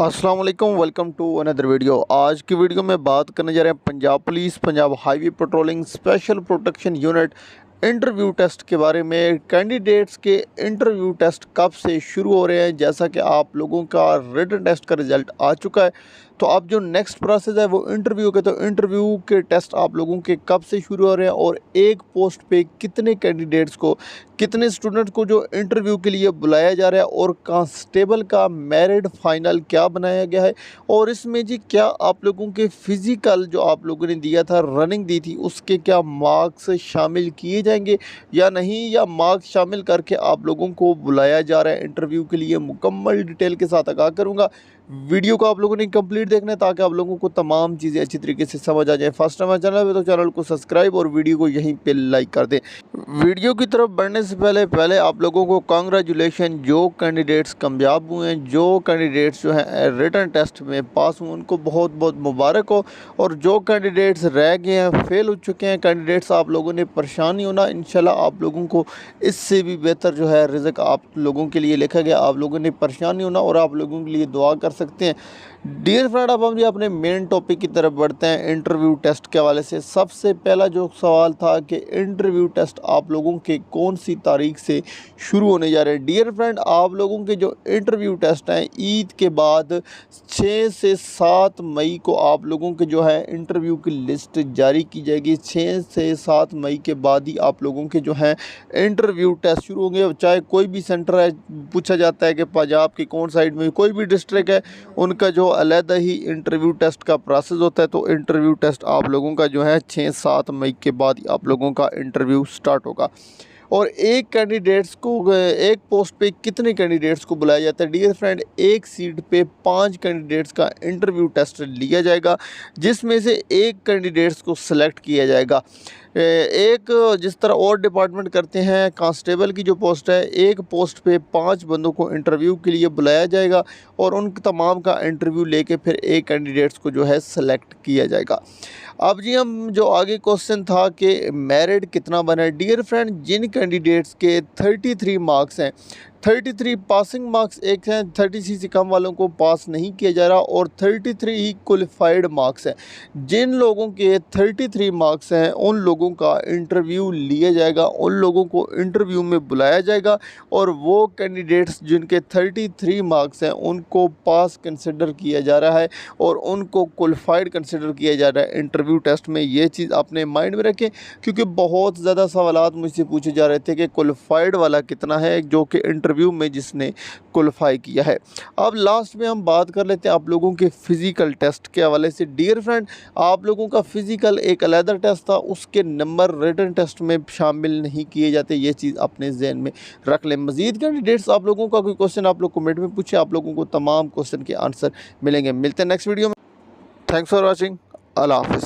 अस्सलाम वालेकुम, welcome to another video. आज की वीडियो में बात करने जा रहे हैं Punjab police, Punjab highway patrolling special protection unit interview test के बारे में। कैंडिडेट्स के इंटरव्यू टेस्ट कब से शुरू हो रहे हैं? जैसा कि आप लोगों का रिटन टेस्ट का रिज़ल्ट आ चुका है, तो अब जो नेक्स्ट प्रोसेस है वो इंटरव्यू के, तो इंटरव्यू के टेस्ट आप लोगों के कब से शुरू हो रहे हैं और एक पोस्ट पे कितने कैंडिडेट्स को, कितने स्टूडेंट को जो इंटरव्यू के लिए बुलाया जा रहा है, और कांस्टेबल का मेरिट फाइनल क्या बनाया गया है, और इसमें जी क्या आप लोगों के फ़िज़िकल जो आप लोगों ने दिया था, रनिंग दी थी, उसके क्या मार्क्स शामिल किए जाएंगे या नहीं, या मार्क्स शामिल करके आप लोगों को बुलाया जा रहा है इंटरव्यू के लिए, मुकम्मल डिटेल के साथ आगाह करूँगा। वीडियो को आप लोगों ने कंप्लीट देखना है ताकि आप लोगों को तमाम चीज़ें अच्छी तरीके से समझ आ जाए। फर्स्ट टाइम चैनल पे तो चैनल को सब्सक्राइब और वीडियो को यहीं पे लाइक कर दें। वीडियो की तरफ बढ़ने से पहले आप लोगों को कांग्रेचुलेशन, जो कैंडिडेट्स कामयाब हुए हैं, जो कैंडिडेट्स जो हैं रिटन टेस्ट में पास हुए, उनको बहुत बहुत मुबारक हो। और जो कैंडिडेट्स रह गए हैं, फेल हो चुके हैं कैंडिडेट्स, आप लोगों ने परेशान नहीं होना। इंशाल्लाह आप लोगों को इससे भी बेहतर जो है रिज़्क आप लोगों के लिए लिखा गया। आप लोगों ने परेशान नहीं होना और आप लोगों के लिए दुआ कर सकते हैं। डियर फ्रेंड, अब हम जी अपने मेन टॉपिक की तरफ बढ़ते हैं इंटरव्यू टेस्ट के हवाले से। सबसे पहला जो सवाल था कि इंटरव्यू टेस्ट आप लोगों के कौन सी तारीख से शुरू होने जा रहे हैं। डियर फ्रेंड, आप लोगों के जो इंटरव्यू टेस्ट हैं ईद के बाद 6 से 7 मई को आप लोगों के जो है इंटरव्यू की लिस्ट जारी की जाएगी। 6 से 7 मई के बाद ही आप लोगों के जो हैं इंटरव्यू टेस्ट शुरू होंगे। चाहे कोई भी सेंटर है, पूछा जाता है कि पंजाब की कौन साइड में, कोई भी डिस्ट्रिक्ट है, उनका जो अलहदा ही इंटरव्यू टेस्ट का प्रोसेस होता है। तो इंटरव्यू टेस्ट आप लोगों का जो है 6-7 मई के बाद आप लोगों का इंटरव्यू स्टार्ट होगा। और एक कैंडिडेट्स को, एक पोस्ट पे कितने कैंडिडेट्स को बुलाया जाता है? डियर फ्रेंड, एक सीट पे 5 कैंडिडेट्स का इंटरव्यू टेस्ट लिया जाएगा, जिसमें से एक कैंडिडेट्स को सिलेक्ट किया जाएगा। एक जिस तरह और डिपार्टमेंट करते हैं, कांस्टेबल की जो पोस्ट है, एक पोस्ट पे 5 बंदों को इंटरव्यू के लिए बुलाया जाएगा और उन तमाम का इंटरव्यू लेके फिर एक कैंडिडेट्स को जो है सेलेक्ट किया जाएगा। अब जी हम जो आगे क्वेश्चन था कि मेरिट कितना बना है। डियर फ्रेंड, जिन कैंडिडेट्स के 33 मार्क्स हैं, 33 पासिंग मार्क्स एक हैं, 30 से कम वालों को पास नहीं किया जा रहा, और 33 ही क्वालिफाइड मार्क्स हैं। जिन लोगों के 33 मार्क्स हैं उन लोगों का इंटरव्यू लिया जाएगा, उन लोगों को इंटरव्यू में बुलाया जाएगा, और वो कैंडिडेट्स जिनके 33 मार्क्स हैं उनको पास कंसिडर किया जा रहा है और उनको क्वालिफाइड कंसिडर किया जा रहा है इंटरव्यू टेस्ट में। ये चीज़ अपने माइंड में रखें, क्योंकि बहुत ज़्यादा सवालात मुझसे पूछे जा रहे थे कि क्वालिफाइड वाला कितना है, जो कि इंटरव्यू में जिसने क्वालिफाई किया है। अब लास्ट में हम बात कर लेते हैं आप लोगों के फ़िज़िकल टेस्ट के हवाले से। डियर फ्रेंड, आप लोगों का फ़िज़िकल एक अलग टेस्ट था, उसके नंबर रिटन टेस्ट में शामिल नहीं किए जाते। ये चीज़ अपने जहन में रख लें। मज़ीद कैंडिडेट्स, आप लोगों का कोई क्वेश्चन आप लोग कमेंट में पूछे, आप लोगों को तमाम क्वेश्चन के आंसर मिलेंगे। मिलते हैं नेक्स्ट वीडियो में। Thanks for watching. अल्लाह हाफ़िज़।